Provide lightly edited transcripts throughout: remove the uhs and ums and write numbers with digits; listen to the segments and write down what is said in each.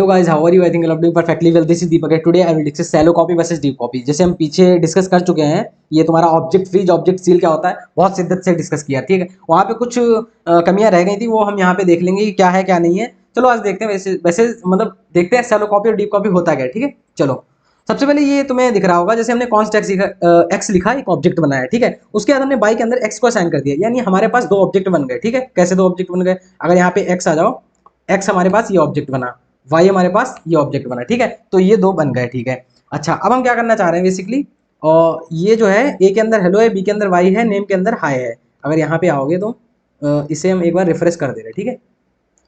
Hello guys, how are you? I think you are doing perfectly well. This is Deepak and today I will discuss shallow copy versus deep copy. जैसे हम पीछे discuss कर चुके हैं, ये तुम्हारा object freeze object seal क्या होता है, बहुत शिद्दत से डिस्कस किया। ठीक है, वहाँ पे कुछ कमियां रह गई थी, वो हम यहाँ पे देख लेंगे कि क्या है क्या नहीं है। चलो आज देखते हैं, वैसे वैसे मतलब देखते हैं शैलो कॉपी और डीप कॉपी होता क्या है। ठीक है, चलो सबसे पहले ये तुम्हें दिख रहा होगा, जैसे हमने कॉन्स्ट एक्स लिखा, एक ऑब्जेक्ट बनाया। ठीक है, उसके बाद हमने बाई के अंदर एक्स को असाइन कर दिया, यानी हमारे पास दो ऑब्जेक्ट बन गए। ठीक है, कैसे दो ऑब्जेक्ट बन गए? अगर यहाँ पे एक्स आ जाओ, एक्स हमारे पास ये ऑब्जेक्ट बना, वाई हमारे पास ये ऑब्जेक्ट बना। ठीक है, तो ये दो बन गए। ठीक है, अच्छा अब हम क्या करना चाह रहे हैं बेसिकली, और ये जो है ए के अंदर हेलो है, बी के अंदर वाई है, नेम के अंदर हाई है। अगर यहाँ पे आओगे तो इसे हम एक बार रिफ्रेश कर दे रहे हैं। ठीक है,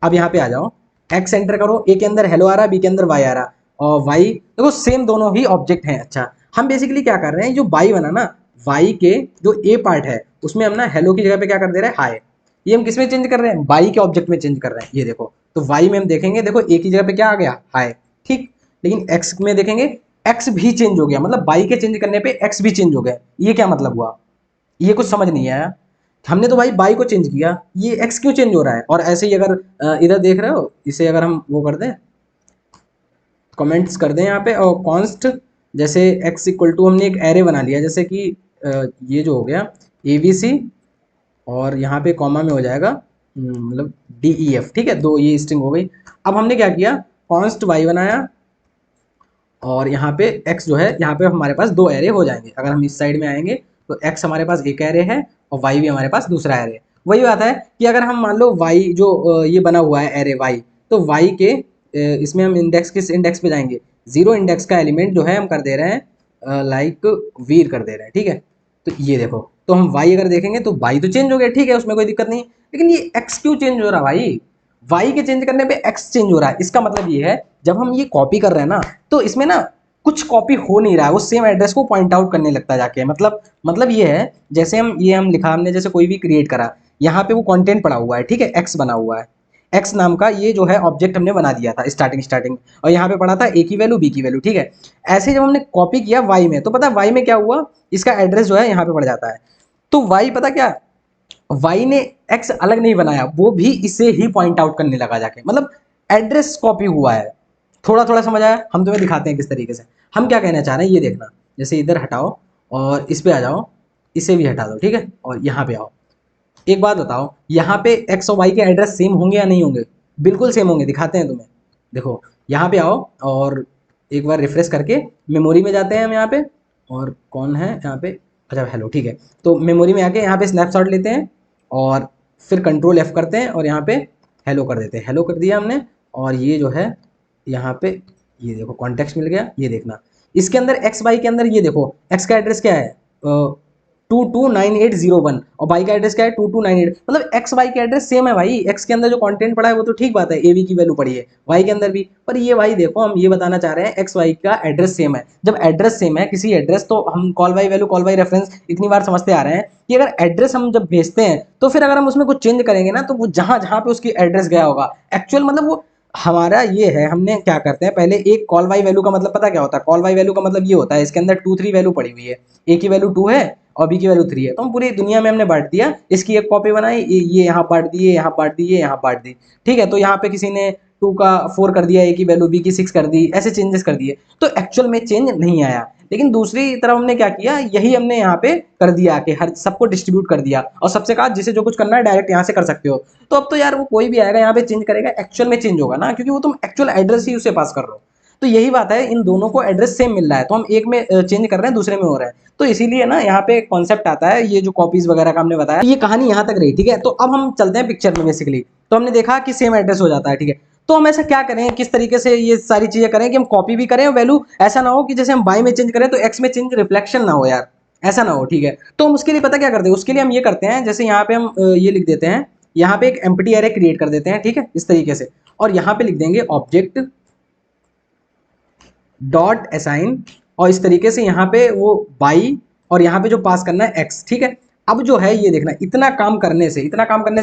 अब यहाँ पे आ जाओ, एक्स एंटर करो, ए के अंदर हेलो आ रहा, बी के अंदर वाई आ रहा, और वाई देखो सेम दोनों ही ऑब्जेक्ट हैं। अच्छा, हम बेसिकली क्या कर रहे हैं, जो वाई बना ना, वाई के जो ए पार्ट है उसमें हम ना हेलो की जगह पे क्या कर दे रहे हैं, हाई। ये हम किस में चेंज कर रहे हैं? वाई के ऑब्जेक्ट में चेंज कर रहे हैं। ये देखो, तो वाई में हम देखेंगे, देखो ए की जगह पे क्या आ गया, हाई। ठीक, लेकिन एक्स में देखेंगे एक्स भी चेंज हो गया, मतलब वाई के चेंज करने पे एक्स भी चेंज हो गया। ये क्या मतलब हुआ? ये कुछ समझ नहीं आया। हमने तो भाई बाई को चेंज किया, ये एक्स क्यों चेंज हो रहा है? और ऐसे ही अगर इधर देख रहे हो, इसे अगर हम वो कर दें, कमेंट्स कर दें यहाँ पे, और कॉन्स्ट जैसे एक्स इक्वल टू, हमने एक एरे बना लिया, जैसे कि ये जो हो गया ए बी सी, और यहाँ पे कॉमा में हो जाएगा मतलब डी ई एफ। ठीक है, दो ये स्ट्रिंग हो गई। अब हमने क्या किया, कॉन्स्ट वाई बनाया, और यहाँ पे x जो है, यहाँ पे हमारे पास दो एरे हो जाएंगे। अगर हम इस साइड में आएंगे तो x हमारे पास एक एरे है, और y भी हमारे पास दूसरा एरे। वही बात है कि अगर हम मान लो y जो ये बना हुआ है एरे y, तो y के इसमें हम इंडेक्स किस इंडेक्स पे जाएंगे? जीरो इंडेक्स का एलिमेंट जो है हम कर दे रहे हैं लाइक वीर कर दे रहे हैं। ठीक है, तो ये देखो, तो हम y अगर देखेंगे तो y तो चेंज हो गया, ठीक है, उसमें कोई दिक्कत नहीं, लेकिन ये x क्यों चेंज हो रहा भाई? y के चेंज करने पे x चेंज हो रहा है। इसका मतलब ये है, जब हम ये कॉपी कर रहे हैं ना, तो इसमें ना कुछ कॉपी हो नहीं रहा है, वो सेम एड्रेस को पॉइंट आउट करने लगता है जाके। मतलब ये है, जैसे हम लिखा, हमने जैसे कोई भी क्रिएट करा, यहाँ पे वो कंटेंट पड़ा हुआ है। ठीक है, एक्स बना हुआ है, एक्स नाम का ये जो है ऑब्जेक्ट हमने बना दिया था स्टार्टिंग, और यहाँ पे पड़ा था ए की वैल्यू बी की वैल्यू। ठीक है, ऐसे जब हमने कॉपी किया वाई में, तो पता है वाई में क्या हुआ, इसका एड्रेस जो है यहाँ पे पड़ जाता है। तो वाई पता क्या, वाई ने एक्स अलग नहीं बनाया, वो भी इसे ही पॉइंट आउट करने लगा जाके, मतलब एड्रेस कॉपी हुआ है। थोड़ा थोड़ा समझ आया? हम तुम्हें दिखाते हैं किस तरीके से। हम क्या कहना चाह रहे हैं, ये देखना, जैसे इधर हटाओ और इस पे आ जाओ, इसे भी हटा दो। ठीक है, और यहाँ पे आओ, एक बात बताओ, यहाँ पे एक्स और वाई के एड्रेस सेम होंगे या नहीं होंगे? बिल्कुल सेम होंगे, दिखाते हैं तुम्हें। देखो, यहाँ पे आओ और एक बार रिफ्रेश करके मेमोरी में जाते हैं हम यहाँ पे, और कौन है यहाँ पे, अच्छा हेलो। ठीक है, तो मेमोरी में आके यहाँ पे स्नैपशॉट लेते हैं, और फिर कंट्रोल एफ करते हैं, और यहाँ पे हेलो कर देते हैं। हेलो कर दिया हमने, और ये जो है यहाँ पे, ये देखो कॉन्टेक्स्ट मिल गया। ये देखना, इसके अंदर एक्स वाई के अंदर, ये देखो एक्स का एड्रेस क्या है, 229801, और वाई का एड्रेस क्या है, 2298। मतलब एक्स वाई के एड्रेस सेम है भाई। एक्स के अंदर जो कंटेंट पड़ा है वो तो ठीक बात है, ए बी की वैल्यू पड़ी है, वाई के अंदर भी, पर ये भाई देखो, हम ये बताना चाह रहे हैं एक्स वाई का एड्रेस सेम है। जब एड्रेस सेम है किसी एड्रेस, तो हम call by value call by reference इतनी बार समझते आ रहे हैं कि अगर एड्रेस हम जब भेजते हैं, तो फिर अगर हम उसमें कुछ चेंज करेंगे ना, तो वो जहां जहां पे उसकी एड्रेस गया होगा एक्चुअल, मतलब वो हमारा ये है, हमने क्या करते हैं पहले, एक कॉल बाई वैल्यू का मतलब पता क्या होता है? कॉल बाई वैल्यू का मतलब ये होता है, इसके अंदर 2 3 वैल्यू पड़ी हुई है, ए की वैल्यू 2 है और बी की वैल्यू 3 है, तो हम पूरी दुनिया में हमने बांट दिया, इसकी एक कॉपी बनाई, ये यहाँ बांट दिए, यहाँ बांट दिए, यहाँ बांट दी। ठीक है, तो यहाँ पे किसी ने 2 का 4 कर दिया, ए की वैल्यू, बी की 6 कर दी, ऐसे चेंजेस कर दिए, तो एक्चुअल में चेंज नहीं आया। लेकिन दूसरी तरफ हमने क्या किया, यही हमने यहाँ पे कर दिया कि हर सबको डिस्ट्रीब्यूट कर दिया, और सबसे कहा जिसे जो कुछ करना है डायरेक्ट यहाँ से कर सकते हो। तो अब तो यार वो कोई भी आएगा यहाँ पे चेंज करेगा, एक्चुअल में चेंज होगा ना, क्योंकि वो तुम एक्चुअल एड्रेस ही उसे पास कर रहे हो। तो यही बात है, इन दोनों को एड्रेस सेम मिल रहा है, तो हम एक में चेंज कर रहे हैं, दूसरे में हो रहा है। तो इसीलिए ना यहाँ पे कॉन्सेप्ट आता है, ये जो कॉपीज वगैरह का हमने बताया, ये कहानी यहाँ तक रही। ठीक है, तो अब हम चलते हैं पिक्चर में। बेसिकली तो हमने देखा कि सेम एड्रेस हो जाता है। ठीक है, तो हम ऐसा क्या करें, किस तरीके से ये सारी चीजें करें कि हम कॉपी भी करें, वैल्यू ऐसा ना हो कि जैसे हम बाई में चेंज करें तो एक्स में चेंज रिफ्लेक्शन ना हो यार, ऐसा ना हो। ठीक है, तो हम उसके लिए पता क्या करते हैं, उसके लिए हम ये करते हैं, जैसे यहाँ पे हम ये लिख देते हैं, यहाँ पे एक एम्प्टी एरे क्रिएट कर देते हैं। ठीक है, इस तरीके से, और यहाँ पे लिख देंगे ऑब्जेक्ट डॉट असाइन, और इस तरीके से यहाँ पे वो बाई, और यहाँ पे जो पास करना है एक्स। ठीक है, अब जो है ये देखना, इतना काम करने से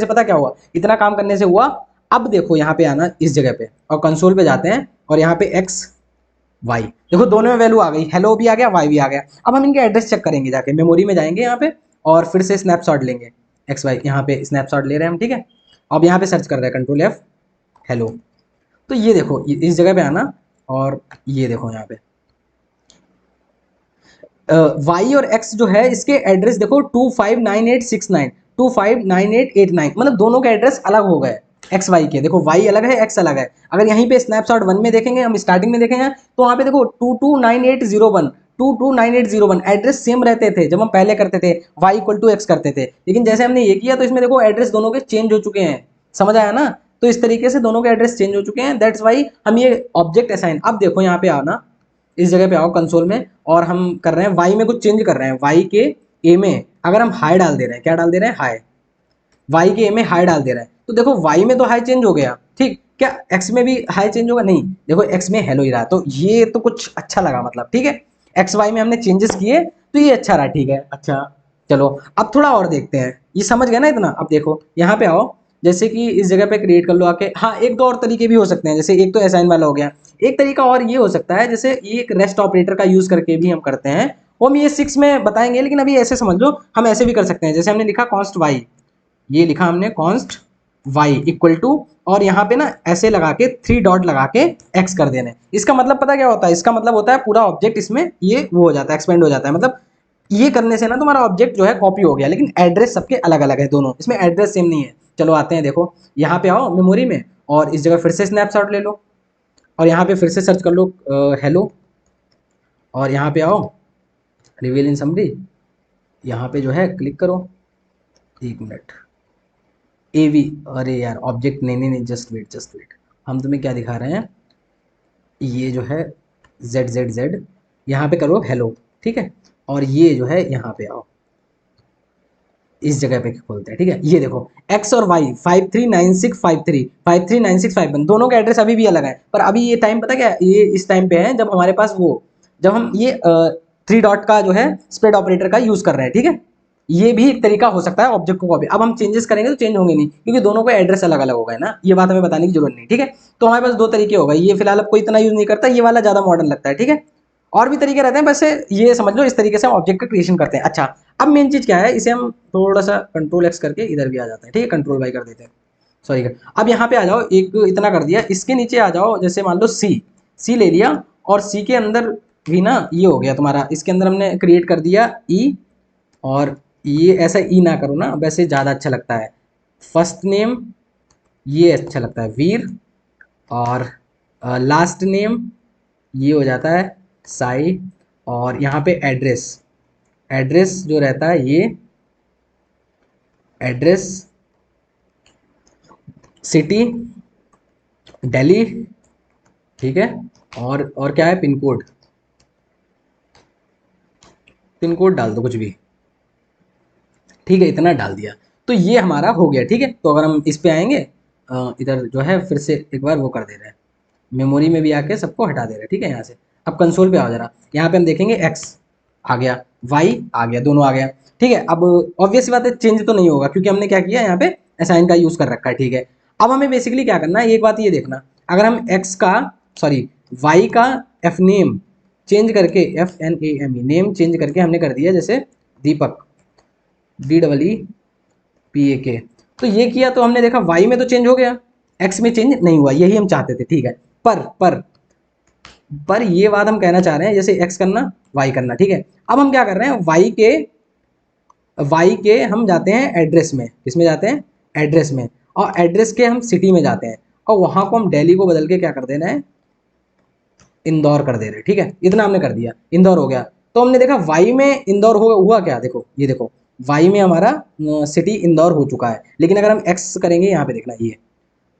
पता क्या हुआ, इतना काम करने से हुआ, अब देखो यहाँ पे आना इस जगह पे, और कंसोल पे जाते हैं, और यहाँ पे एक्स वाई, देखो दोनों में वैल्यू आ गई, हेलो भी आ गया, वाई भी आ गया। अब हम इनके एड्रेस चेक करेंगे जाके, मेमोरी में जाएंगे यहाँ पे, और फिर से स्नैपशॉट लेंगे, एक्स वाई यहाँ पे स्नैपशॉट ले रहे हैं हम। ठीक है, अब यहाँ पे सर्च कर रहे हैं, कंट्रोल एफ, हेलो। तो ये देखो इस जगह पे आना, और ये देखो यहाँ पे वाई और एक्स जो है इसके एड्रेस देखो 259869 259889, मतलब दोनों के एड्रेस अलग हो गए एक्स वाई के। देखो वाई अलग है, एक्स अलग है। अगर यहीं पे स्नैपशॉट 1 में देखेंगे, हम स्टार्टिंग में देखेंगे तो वहां पे देखो 229801 एड्रेस सेम रहते थे जब हम पहले करते थे वाई इक्वल टू एक्स करते थे। लेकिन जैसे हमने ये किया तो इसमें देखो एड्रेस दोनों के चेंज हो चुके हैं। समझ आया ना? तो इस तरीके से दोनों के एड्रेस चेंज हो चुके हैं, दैट्स वाई हम ये ऑब्जेक्ट असाइन। अब देखो यहाँ पे आना, इस जगह पे आओ कंसोल में, और हम कर रहे हैं वाई में कुछ चेंज कर रहे हैं। वाई के ए में अगर हम हाई डाल दे रहे हैं, क्या डाल दे रहे हैं? हाई। वाई के ए में हाई डाल दे रहे हैं, तो देखो वाई में तो हाई चेंज हो गया, ठीक। क्या एक्स में भी हाई चेंज होगा? नहीं, देखो एक्स में हेलो ही रहा। तो ये तो कुछ अच्छा लगा, मतलब ठीक है, एक्स वाई में हमने चेंजेस किए तो ये अच्छा रहा, ठीक है। अच्छा चलो अब थोड़ा और देखते हैं, ये समझ गए ना इतना? अब देखो यहाँ पे आओ, जैसे कि इस जगह पे क्रिएट कर लो आके। हाँ, एक दो और तरीके भी हो सकते हैं, जैसे एक तो असाइन वाला हो गया, एक तरीका और ये हो सकता है, जैसे ये एक रेस्ट ऑपरेटर का यूज करके भी हम करते हैं, वो हम ये 6 में बताएंगे, लेकिन अभी ऐसे समझ लो हम ऐसे भी कर सकते हैं। जैसे हमने लिखा कॉन्स्ट वाई, ये लिखा हमने कॉन्स्ट वाई इक्वल टू, और यहाँ पे ना ऐसे लगा के 3 डॉट लगा के एक्स कर देने। इसका मतलब पता क्या होता है? इसका मतलब होता है पूरा ऑब्जेक्ट इसमें ये वो हो जाता है, एक्सपेंड हो जाता है। मतलब ये करने से ना तुम्हारा ऑब्जेक्ट जो है कॉपी हो गया, लेकिन एड्रेस सबके अलग अलग है, दोनों इसमें एड्रेस सेम नहीं है। चलो आते हैं, देखो यहाँ पे आओ मेमोरी में, और इस जगह फिर से स्नैपशॉट ले लो, और यहाँ पे फिर से सर्च कर लो हेलो, और यहाँ पे आओ रिवील इन समरी, यहाँ पे जो है क्लिक करो। एक मिनट, एवी, अरे यार ऑब्जेक्ट, नहीं नहीं नहीं, जस्ट वेट जस्ट वेट, हम तुम्हें क्या दिखा रहे हैं, ये जो है जेड जेड जेड, यहाँ पे करो हेलो, ठीक है। और ये जो है यहाँ पे आओ, इस जगह पे खोलते हैं, ठीक है। ये देखो एक्स और वाई 539653 539651 दोनों का एड्रेस अभी भी अलग है, पर अभी ये टाइम पता क्या है? ये इस टाइम पे है जब हमारे पास वो, जब हम ये 3 डॉट का जो है स्प्रेड ऑपरेटर का यूज कर रहे हैं, ठीक है। ये भी एक तरीका हो सकता है ऑब्जेक्ट को कॉपी। अब हम चेंजेस करेंगे तो चेंज होंगे नहीं, क्योंकि दोनों का एड्रेस अलग अलग हो गए ना, ये बात हमें बताने की जरूरत नहीं, ठीक है। तो हमारे पास दो तरीके हो गए, ये फिलहाल अब कोई इतना यूज नहीं करता, ये वाला ज्यादा मॉडर्न लगता है, ठीक है। और भी तरीके रहते हैं, वैसे ये समझ लो इस तरीके से हम ऑब्जेक्ट का क्रिएशन करते हैं। अच्छा, अब मेन चीज क्या है, इसे हम थोड़ा सा कंट्रोल एक्स करके इधर भी आ जाते हैं, ठीक है, कंट्रोल वाई कर देते हैं, सॉरी। अब यहाँ पे आ जाओ, एक इतना कर दिया, इसके नीचे आ जाओ, जैसे मान लो सी, सी ले लिया, और सी के अंदर भी ना ये हो गया तुम्हारा, इसके अंदर हमने क्रिएट कर दिया ई, और ये ऐसा ई ना करो ना, वैसे ज़्यादा अच्छा लगता है। फर्स्ट नेम ये अच्छा लगता है वीर, और लास्ट नेम ये हो जाता है साई, और यहाँ पे एड्रेस, एड्रेस जो रहता है ये एड्रेस सिटी दिल्ली, ठीक है। और क्या है? पिन कोड, पिन कोड डाल दो कुछ भी, ठीक है, इतना डाल दिया। तो ये हमारा हो गया, ठीक है। तो अगर हम इस पे आएंगे, इधर जो है फिर से एक बार वो कर दे रहे हैं, मेमोरी में भी आके सबको हटा दे रहे हैं, ठीक है। यहाँ से अब कंसोल पे आओ जरा, यहाँ पे हम देखेंगे एक्स आ गया, वाई आ गया, दोनों आ गया, ठीक है। अब ऑब्वियस बात है चेंज तो नहीं होगा, क्योंकि हमने क्या किया यहाँ पे असाइन का यूज कर रखा है, ठीक है। अब हमें बेसिकली क्या करना है, एक बात ये देखना, अगर हम एक्स का, सॉरी वाई का एफ नेम चेंज करके, F N A M E name change करके हमने कर दिया, जैसे Deepak, D double E P A K, तो ये किया तो हमने देखा वाई में तो चेंज हो गया, एक्स में चेंज नहीं हुआ, यही हम चाहते थे, ठीक है। पर ये बात हम कहना चाह रहे हैं, जैसे एक्स करना वाई करना, ठीक है। अब हम क्या कर रहे हैं, वाई के हम जाते हैं एड्रेस में, किसमें जाते हैं? एड्रेस में, और एड्रेस के हम सिटी में जाते हैं, और वहां को हम दिल्ली को बदल के क्या कर देना है? इंदौर कर दे रहे हैं, ठीक है। इतना हमने कर दिया, इंदौर हो गया। तो हमने देखा वाई में इंदौर हुआ क्या, देखो ये देखो, वाई में हमारा सिटी इंदौर हो चुका है। लेकिन अगर हम एक्स करेंगे, यहाँ पे देखना ये,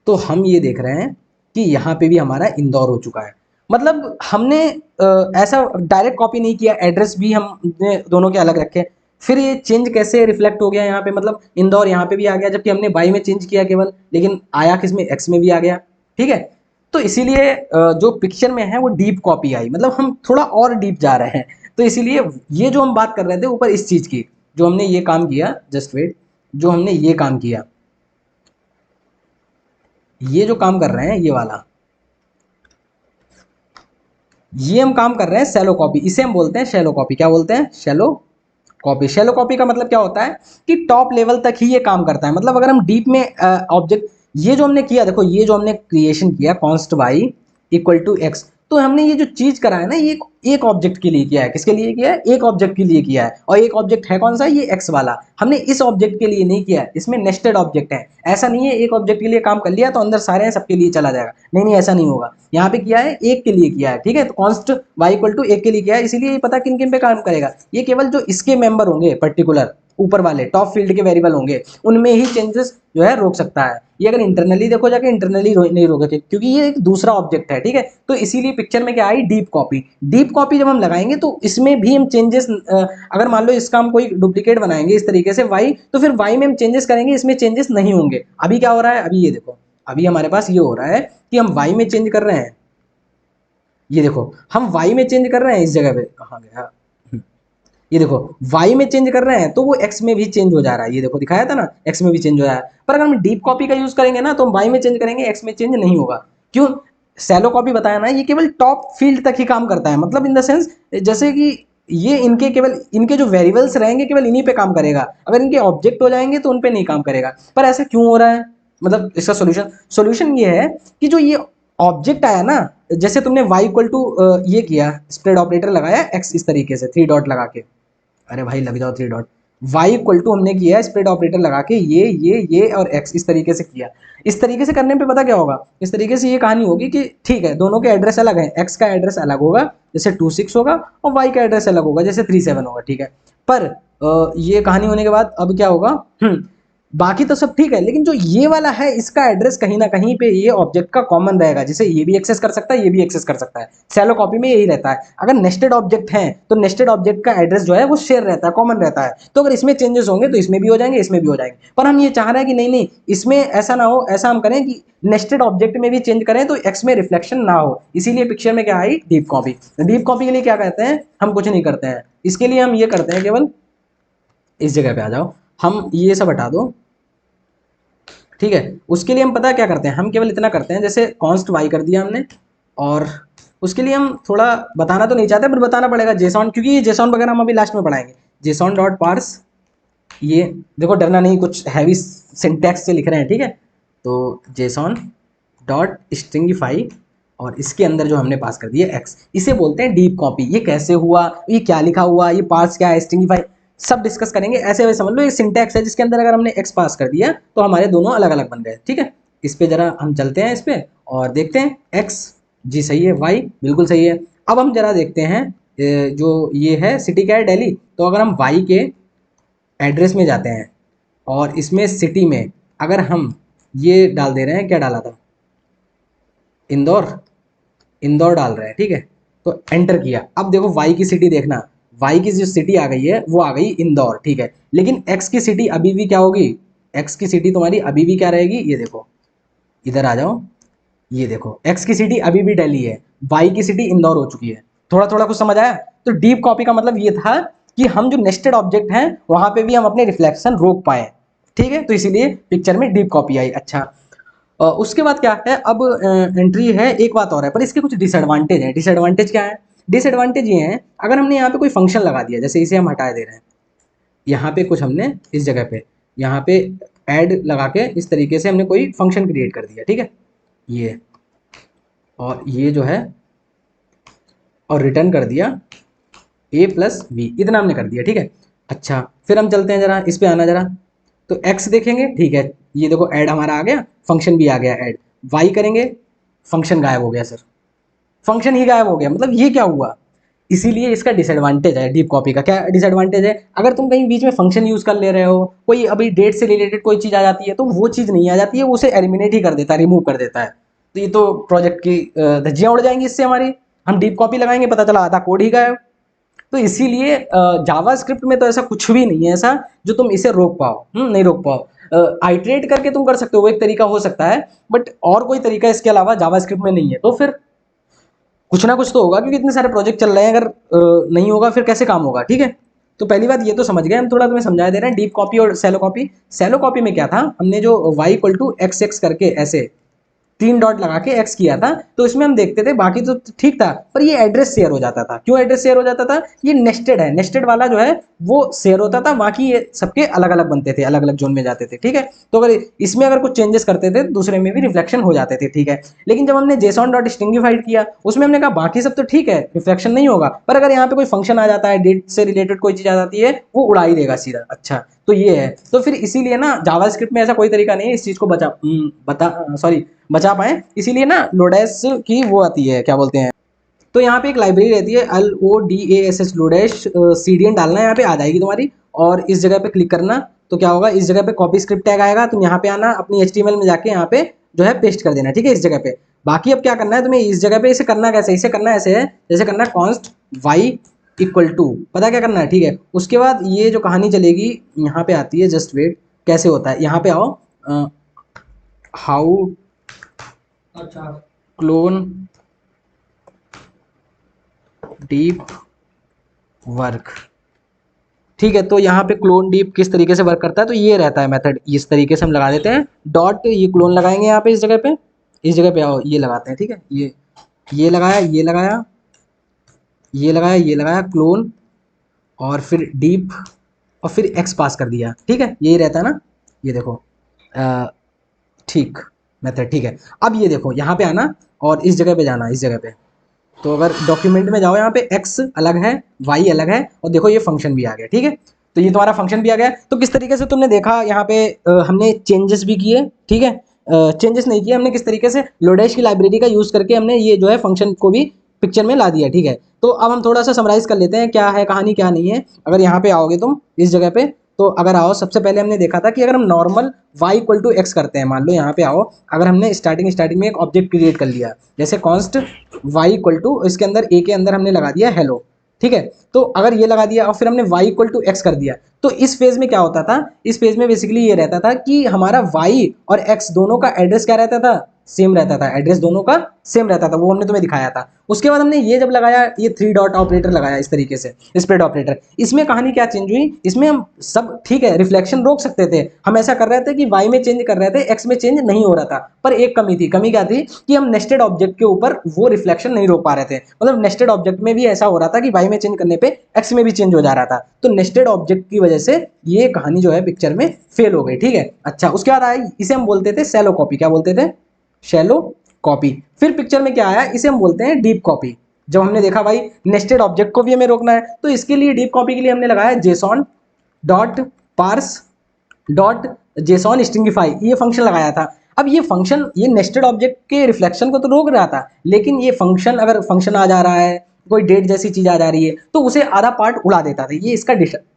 तो हम ये देख रहे हैं कि यहाँ पे भी हमारा इंदौर हो चुका है। मतलब हमने ऐसा डायरेक्ट कॉपी नहीं किया, एड्रेस भी हमने दोनों के अलग रखे, फिर ये चेंज कैसे रिफ्लेक्ट हो गया यहाँ पे, मतलब इंदौर यहाँ पे भी आ गया, जबकि हमने वाई में चेंज किया केवल, लेकिन आया किस में? एक्स में भी आ गया, ठीक है। तो इसीलिए जो पिक्चर में है वो डीप कॉपी आई, मतलब हम थोड़ा और डीप जा रहे हैं। तो इसीलिए ये जो हम बात कर रहे थे ऊपर इस चीज की, जो हमने ये काम किया, जस्ट वेट, जो हमने ये काम किया, ये जो काम कर रहे हैं ये वाला, ये हम काम कर रहे हैं शैलो कॉपी, इसे हम बोलते हैं शैलो कॉपी। क्या बोलते हैं? Shallow copy. शैलो कॉपी का मतलब क्या होता है कि टॉप लेवल तक ही ये काम करता है। मतलब अगर हम डीप में ऑब्जेक्ट ये जो हमने किया, देखो ये जो हमने क्रिएशन किया const Y equal to X, तो हमने ये जो चीज करा है ना, ये एक ऑब्जेक्ट के लिए किया है। किसके लिए किया है? एक ऑब्जेक्ट के लिए किया है। और एक ऑब्जेक्ट है कौन सा? ये एक्स वाला। हमने इस ऑब्जेक्ट के लिए नहीं किया है, इसमें नेस्टेड ऑब्जेक्ट है। ऐसा नहीं है एक ऑब्जेक्ट के लिए काम कर लिया तो अंदर सारे हैं सबके लिए चला जाएगा, नहीं नहीं ऐसा नहीं होगा। यहाँ पे किया है एक के लिए किया है, ठीक है। तो कॉन्स्ट वाई इक्वल टू एक के लिए किया है, इसीलिए ये पता किन किन पे काम करेगा। ये केवल जो इसके मेंबर होंगे पर्टिकुलर ऊपर वाले टॉप फील्ड के वेरिएबल होंगे उनमें ही चेंजेस जो है रोक सकता है। ये अगर इंटरनली देखो जाके इंटरनली नहीं रोके, क्योंकि ये एक दूसरा ऑब्जेक्ट है, ठीक है। तो इसीलिए पिक्चर में क्या आई? Deep copy. डीप कॉपी जब हम लगाएंगे तो इसमें भी हम चेंजेस, अगर मान लो इसका हम कोई डुप्लीकेट बनाएंगे इस तरीके से वाई, तो फिर वाई में हम चेंजेस करेंगे, इसमें चेंजेस नहीं होंगे। अभी क्या हो रहा है? अभी ये देखो, अभी हमारे पास ये हो रहा है कि हम वाई में चेंज कर रहे हैं। ये देखो हम वाई में चेंज कर रहे हैं, इस जगह पे कहाँ गया? ये देखो y में चेंज कर रहे हैं तो वो x में भी चेंज हो जा रहा है। ये देखो दिखाया था ना, x में भी चेंज हो रहा है। पर अगर हम डीप कॉपी का यूज करेंगे ना तो हम y में चेंज करेंगे, x में चेंज नहीं होगा। क्यों? सैलो कॉपी बताया ना, ये केवल टॉप फील्ड तक ही काम करता है। मतलब इन द सेंस जैसे कि ये इनके केवल इनके जो वेरिएबल्स रहेंगे केवल इन्हीं पे काम करेगा, अगर इनके ऑब्जेक्ट हो जाएंगे तो उन पे नहीं काम करेगा। पर ऐसा क्यों हो रहा है? मतलब इसका सोल्यूशन ये है कि जो ये ऑब्जेक्ट आया ना, जैसे तुमने y इक्वल टू ये किया, स्प्रेड ऑपरेटर लगाया x इस तरीके से 3 डॉट लगा के, अरे भाई लग जाओ 3 डॉट, y इक्वल टू हमने किया स्प्रेड ऑपरेटर लगा के ये और x इस तरीके से किया। इस तरीके से करने पे पता क्या होगा? इस तरीके से ये कहानी होगी कि ठीक है दोनों के एड्रेस अलग हैं, x का एड्रेस अलग होगा जैसे 26 होगा और y का एड्रेस अलग होगा जैसे 37 होगा, ठीक है। पर ये कहानी होने के बाद अब क्या होगा? बाकी तो सब ठीक है, लेकिन जो ये वाला है इसका एड्रेस कहीं ना कहीं पे ये ऑब्जेक्ट का कॉमन रहेगा, जिसे ये भी एक्सेस कर सकता है ये भी एक्सेस कर सकता है। सैलो कॉपी में यही रहता है। अगर नेस्टेड ऑब्जेक्ट है तो नेस्टेड ऑब्जेक्ट का एड्रेस जो है वो शेयर रहता है, कॉमन रहता है। तो अगर इसमें चेंजेस होंगे तो इसमें भी हो जाएंगे, इसमें भी हो जाएंगे। पर हम ये चाह रहे हैं कि नहीं नहीं इसमें ऐसा ना हो, ऐसा हम करें कि नेस्टेड ऑब्जेक्ट में भी चेंज करें तो एक्स में रिफ्लेक्शन ना हो। इसीलिए पिक्चर में क्या आई? Deep copy. डीप कॉपी के लिए क्या कहते हैं? हम कुछ नहीं करते हैं, इसके लिए हम ये करते हैं केवल, इस जगह पे आ जाओ, हम ये सब हटा दो, ठीक है। उसके लिए हम पता क्या करते हैं? हम केवल इतना करते हैं, जैसे कॉन्स्ट वाई कर दिया हमने, और उसके लिए हम थोड़ा बताना तो नहीं चाहते पर बताना पड़ेगा जेसॉन, क्योंकि ये जेसॉन वगैरह हम अभी लास्ट में पढ़ाएंगे। जेसॉन डॉट पार्स, ये देखो डरना नहीं, कुछ हैवी सिंटैक्स से लिख रहे हैं, ठीक है। तो जेसॉन डॉट स्ट्रिंगिफाई, और इसके अंदर जो हमने पास कर दिया एक्स, इसे बोलते हैं डीप कॉपी। ये कैसे हुआ, ये क्या लिखा हुआ, ये पार्स क्या है, स्ट्रिंगिफाई, सब डिस्कस करेंगे। ऐसे वैसे समझ लो ये सिंटैक्स है जिसके अंदर अगर हमने एक्स पास कर दिया तो हमारे दोनों अलग अलग बन गए, ठीक है। इस पे जरा हम चलते हैं, इस पे और देखते हैं। एक्स जी सही है, वाई बिल्कुल सही है। अब हम जरा देखते हैं जो ये है सिटी क्या है? दिल्ली। तो अगर हम वाई के एड्रेस में जाते हैं और इसमें सिटी में अगर हम ये डाल दे रहे हैं, क्या डाला था? इंदौर, इंदौर डाल रहे हैं, ठीक है। तो एंटर किया। अब देखो वाई की सिटी देखना, वाई की जो सिटी आ गई है वो आ गई इंदौर, ठीक है। लेकिन एक्स की सिटी अभी भी क्या होगी? एक्स की सिटी तुम्हारी अभी भी क्या रहेगी? ये देखो, इधर आ जाओ, ये देखो एक्स की सिटी अभी भी दिल्ली है, वाई की सिटी इंदौर हो चुकी है। थोड़ा थोड़ा कुछ समझ आया? तो डीप कॉपी का मतलब ये था कि हम जो नेस्टेड ऑब्जेक्ट हैं वहां पे भी हम अपने रिफ्लेक्शन रोक पाए, ठीक है। तो इसीलिए पिक्चर में डीप कॉपी आई। अच्छा, उसके बाद क्या है? अब एंट्री है, एक बात और है पर इसके कुछ डिसएडवांटेज है। डिसएडवांटेज क्या है? डिसएडवांटेज ये है, अगर हमने यहाँ पे कोई फंक्शन लगा दिया, जैसे इसे हम हटा दे रहे हैं, यहाँ पे कुछ हमने इस जगह पे यहाँ पे ऐड लगा के इस तरीके से हमने कोई फंक्शन क्रिएट कर दिया, ठीक है। ये और ये जो है, और रिटर्न कर दिया a प्लस बी, इतना हमने कर दिया, ठीक है। अच्छा, फिर हम चलते हैं जरा इस पे आना जरा, तो x देखेंगे, ठीक है। ये देखो ऐड हमारा आ गया, फंक्शन भी आ गया ऐड। y करेंगे, फंक्शन गायब हो गया सर, फंक्शन ही गायब हो गया। मतलब ये क्या हुआ? इसीलिए इसका डिसएडवांटेज है डीप कॉपी का। क्या डिसएडवांटेज है? अगर तुम कहीं बीच में फंक्शन यूज कर ले रहे हो, कोई अभी डेट से रिलेटेड कोई चीज आ जाती है तो वो चीज नहीं आ जाती है, उसे एलिमिनेट ही कर देता है, रिमूव कर देता है। तो ये तो प्रोजेक्ट की धज्जियां उड़ जाएंगी इससे हमारी। हम डीप कॉपी लगाएंगे, पता चला आधा कोड ही गायब। तो इसीलिए जावा स्क्रिप्ट में तो ऐसा कुछ भी नहीं है ऐसा जो तुम इसे रोक पाओ, नहीं रोक पाओ। आइट्रेट करके तुम कर सकते हो, वो एक तरीका हो सकता है, बट और कोई तरीका इसके अलावा जावा स्क्रिप्ट में नहीं है। तो फिर कुछ ना कुछ तो होगा, क्योंकि इतने सारे प्रोजेक्ट चल रहे हैं, अगर नहीं होगा फिर कैसे काम होगा, ठीक है। तो पहली बात ये तो समझ गए हम, थोड़ा तुम्हें समझा दे रहे हैं डीप कॉपी और सैलो कॉपी। सैलो कॉपी में क्या था? हमने जो y equal to X X करके ऐसे तीन डॉट लगा के एक्स किया था, तो इसमें हम देखते थे बाकी तो ठीक था, पर ये एड्रेस शेयर हो जाता था। क्यों एड्रेस शेयर हो जाता था? ये नेस्टेड है, नेस्टेड वाला जो है वो शेयर होता था, बाकी ये सबके अलग अलग बनते थे, अलग अलग जोन में जाते थे, ठीक है। तो अगर इसमें अगर कुछ चेंजेस करते थे दूसरे में भी रिफ्लेक्शन हो जाते थे, ठीक है। लेकिन जब हमने जेसॉन डॉट स्ट्रिंगिफाइड किया उसमें हमने कहा बाकी सब तो ठीक है, रिफ्लेक्शन नहीं होगा, पर अगर यहाँ पे कोई फंक्शन आ जाता है, डेट से रिलेटेड कोई चीज आ जाती है, वो उड़ा ही देगा सीधा। अच्छा, तो ये है। तो फिर इसीलिए ना जावास्क्रिप्ट में ऐसा कोई तरीका नहीं है इस चीज को बचा पाए, इसीलिए ना लोडेस की वो आती है, क्या बोलते हैं, तो यहाँ पे एक लाइब्रेरी रहती है LODASS लोडेश, CDN डालना है, यहाँ पे आ जाएगी तुम्हारी, और इस जगह पे क्लिक करना। तो क्या होगा, इस जगह पे कॉपी स्क्रिप्ट टैग आएगा, तुम यहाँ पे आना, अपनी HTML में जाके यहाँ पे जो है पेस्ट कर देना, ठीक है, इस जगह पे। बाकी अब क्या करना है तुम्हें इस जगह पे, इसे करना कैसे, इसे करना ऐसे है, जैसे करना है कॉन्स्ट वाई इक्वल टू, पता क्या करना है, ठीक है। उसके बाद ये जो कहानी चलेगी यहाँ पे आती है, जस्ट वेट, कैसे होता है, यहाँ पे आओ, हाउ अच्छा क्लोन डीप वर्क, ठीक है। तो यहाँ पे क्लोन डीप किस तरीके से वर्क करता है, तो ये रहता है मेथड, इस तरीके से हम लगा देते हैं डॉट, ये क्लोन लगाएंगे यहाँ पे, इस जगह पे, इस जगह पे आओ, ये लगाते हैं, ठीक है। ये लगाया, ये लगाया, ये लगाया, ये लगाया क्लोन, और फिर डीप, और फिर एक्स पास कर दिया, ठीक है। यही रहता है ना, ये देखो, ठीक मेथड, ठीक है। अब ये देखो यहाँ पे आना और इस जगह पे जाना, इस जगह पे, तो अगर डॉक्यूमेंट में जाओ यहाँ पे x अलग है, y अलग है, और देखो ये फंक्शन भी आ गया, ठीक है। तो ये तुम्हारा फंक्शन भी आ गया। तो किस तरीके से तुमने देखा यहाँ पे हमने चेंजेस भी किए, ठीक है। चेंजेस नहीं किए हमने, किस तरीके से लोडेश की लाइब्रेरी का यूज करके हमने ये जो है फंक्शन को भी पिक्चर में ला दिया, ठीक है। तो अब हम थोड़ा सा समराइज कर लेते हैं क्या है कहानी, क्या नहीं है। अगर यहाँ पे आओगे तुम इस जगह पे, तो अगर आओ, सबसे पहले हमने देखा था कि अगर हम normal y equal to x करते हैं, मान लो यहाँ पे आओ, अगर हमने स्टार्टिंग में एक ऑब्जेक्ट क्रिएट कर लिया, जैसे कॉन्स्ट y इक्वल टू, इसके अंदर a के अंदर हमने लगा दिया हेलो, ठीक है। तो अगर ये लगा दिया और फिर हमने y इक्वल टू एक्स कर दिया, तो इस फेज में क्या होता था, इस फेज में बेसिकली ये रहता था कि हमारा y और x दोनों का एड्रेस क्या रहता था, सेम रहता था, एड्रेस दोनों का सेम रहता था, वो हमने तुम्हें दिखाया था। उसके बाद हमने ये जब लगाया, ये थ्री डॉट ऑपरेटर लगाया इस तरीके से, स्प्रेड ऑपरेटर, इसमें कहानी क्या चेंज हुई, इसमें हम सब ठीक है रिफ्लेक्शन रोक सकते थे, हम ऐसा कर रहे थे कि y में चेंज कर रहे थे, x में चेंज नहीं हो रहा था, पर एक कमी थी। कमी क्या थी कि हम नेस्टेड ऑब्जेक्ट के ऊपर वो रिफ्लेक्शन नहीं रोक पा रहे थे, मतलब नेस्टेड ऑब्जेक्ट में भी ऐसा हो रहा था कि y में चेंज करने पे x में भी चेंज हो जा रहा था, तो नेस्टेड ऑब्जेक्ट की वजह से ये कहानी जो है पिक्चर में फेल हो गई, ठीक है। अच्छा, उसके बाद आया, इसे हम बोलते थे शैलो कॉपी, क्या बोलते थे, शैलो कॉपी। फिर पिक्चर में क्या आया, इसे हम बोलते हैं डीप कॉपी। जब हमने देखा भाई नेस्टेड ऑब्जेक्ट को भी हमें रोकना है, तो इसके लिए डीप कॉपी के लिए हमने लगाया JSON dot parse dot JSON stringify, ये फंक्शन लगाया था। अब ये फंक्शन ये नेस्टेड ऑब्जेक्ट के रिफ्लेक्शन को तो रोक रहा था, लेकिन ये फंक्शन अगर फंक्शन आ जा रहा है, कोई डेट जैसी चीज आ जा रही है, तो उसे आधा पार्ट उड़ा देता था, ये इसका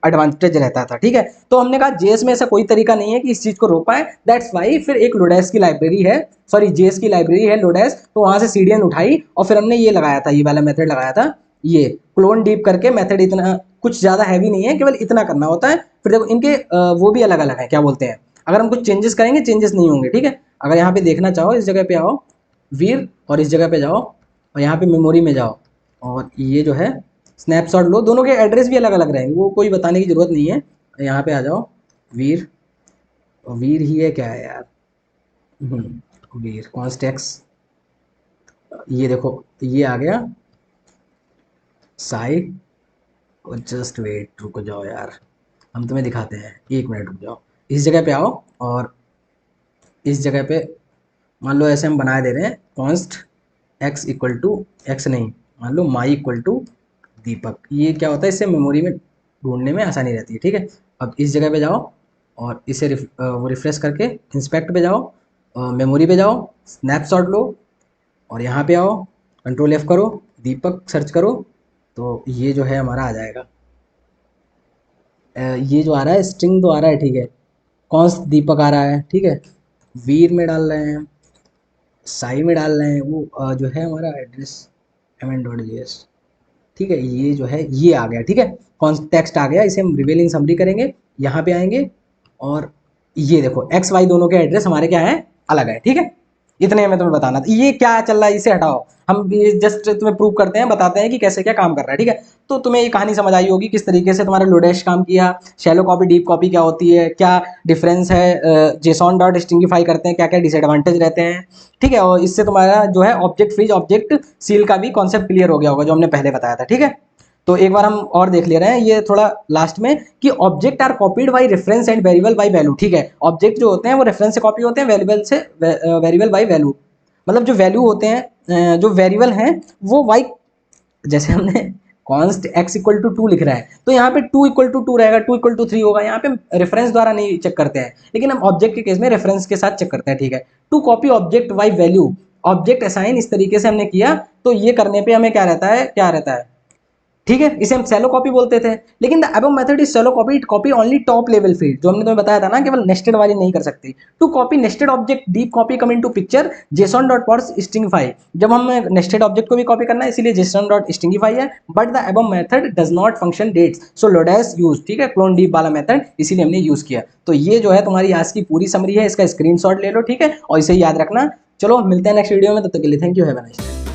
एडवांटेज रहता था, ठीक है। तो हमने कहा जेएस में ऐसा कोई तरीका नहीं है कि इस चीज को रोक पाए, दैट्स वाई फिर एक लोडेस की लाइब्रेरी है, सॉरी जेएस की लाइब्रेरी है लोडेस, तो वहां से सीडीएन उठाई और फिर हमने ये लगाया था, ये वाला मेथड लगाया था, ये क्लोन डीप करके मेथड। इतना कुछ ज्यादा हैवी नहीं है, केवल इतना करना होता है। फिर देखो इनके वो भी अलग अलग है, क्या बोलते हैं, अगर हम कुछ चेंजेस करेंगे चेंजेस नहीं होंगे, ठीक है। अगर यहाँ पे देखना चाहो, इस जगह पे आओ वीर, और इस जगह पे जाओ, और यहाँ पे मेमोरी में जाओ, और ये जो है स्नैपशॉट लो, दोनों के एड्रेस भी अलग अलग रहेंगे, वो कोई बताने की जरूरत नहीं है। यहाँ पे आ जाओ वीर, वीर ही है क्या है यार, वीर कॉन्स्टेक्स, ये देखो ये आ गया साई, और जस्ट वेट, रुको जाओ यार, हम तुम्हें दिखाते हैं, एक मिनट रुक जाओ, इस जगह पे आओ, और इस जगह पे मान लो ऐसे हम बनाए दे रहे हैं const x equal to x नहीं, मान लो माई इक्वल टू दीपक, ये क्या होता है, इससे मेमोरी में ढूंढने में आसानी रहती है, ठीक है। अब इस जगह पे जाओ और इसे वो रिफ्रेश करके इंस्पेक्ट पे जाओ, मेमोरी पे जाओ, स्नैपशॉट लो, और यहाँ पे आओ, कंट्रोल एफ करो, दीपक सर्च करो, तो ये जो है हमारा आ जाएगा। ये जो आ रहा है स्ट्रिंग तो आ रहा है, ठीक है, कॉन्स्ट दीपक आ रहा है, ठीक है, वीर में डाल रहे हैं, साई में डाल रहे हैं, वो जो है हमारा एड्रेस mn.js, ठीक है, ये जो है ये आ गया, ठीक है, कॉन्टेक्स्ट आ गया, इसे हम रिवीलिंग समरी करेंगे, यहाँ पे आएंगे, और ये देखो एक्स वाई दोनों के एड्रेस हमारे क्या है, अलग है, ठीक है। इतने में तुम्हें बताना था। ये क्या चल रहा है इसे हटाओ, हम जस्ट तुम्हें प्रूव करते हैं, बताते हैं कि कैसे क्या काम कर रहा है, ठीक है। तो तुम्हें ये कहानी समझ आई होगी किस तरीके से तुम्हारा लोडेस्ट काम किया, शैलो कॉपी डीप कॉपी क्या होती है, क्या डिफरेंस है, जेसॉन डॉट स्ट्रिंगीफाई करते हैं, क्या क्या डिसएडवांटेज रहते हैं, ठीक है। और इससे तुम्हारा जो है ऑब्जेक्ट फ्रीज ऑब्जेक्ट सील का भी कॉन्सेप्ट क्लियर हो गया होगा जो हमने पहले बताया था, ठीक है। तो एक बार हम और देख ले रहे हैं ये थोड़ा लास्ट में, कि object are copied by reference and variable by value, ठीक है। ऑब्जेक्ट जो होते हैं वो रेफरेंस से कॉपी होते हैं, वेरिएबल से वेरिएबल बाई वैल्यू, मतलब जो वैल्यू होते हैं, जो वेरिएबल हैं वो वाई, जैसे हमने कॉन्स्ट एक्स इक्वल टू 2 लिख रहा है तो यहाँ पे 2 इक्वल टू 2 रहेगा, 2 इक्वल टू 3 होगा, यहाँ पे रेफरेंस द्वारा नहीं चेक करते हैं, लेकिन हम ऑब्जेक्ट के केस में रेफरेंस के साथ चेक करते हैं, ठीक है। To copy object by value, object assign इस तरीके से हमने किया, तो ये करने पे हमें क्या रहता है, क्या रहता है, ठीक है, इसे हम शैलो कॉपी बोलते थे। लेकिन the above method is shallow copy, it copy only top level field, जो हमने तुम्हें बताया था ना, केवल नेस्टेड वाली नहीं कर सकती। To copy nested object deep copy come into picture JSON dot parse stringify, जब हम नेस्टेड ऑब्जेक्ट को भी कॉपी करना है इसीलिए जेसन डॉट स्ट्रिंगीफाई है, but the above method does not function dates so lodash use, ठीक है, क्लोन डीप वाला मेथड इसीलिए हमने यूज किया। तो ये जो है तुम्हारी आज की पूरी समरी है, इसका स्क्रीनशॉट ले लो, ठीक है, और इसे याद रखना। चलो मिलते हैं नेक्स्ट वीडियो में, तब तक के लिए thank you, have a nice day.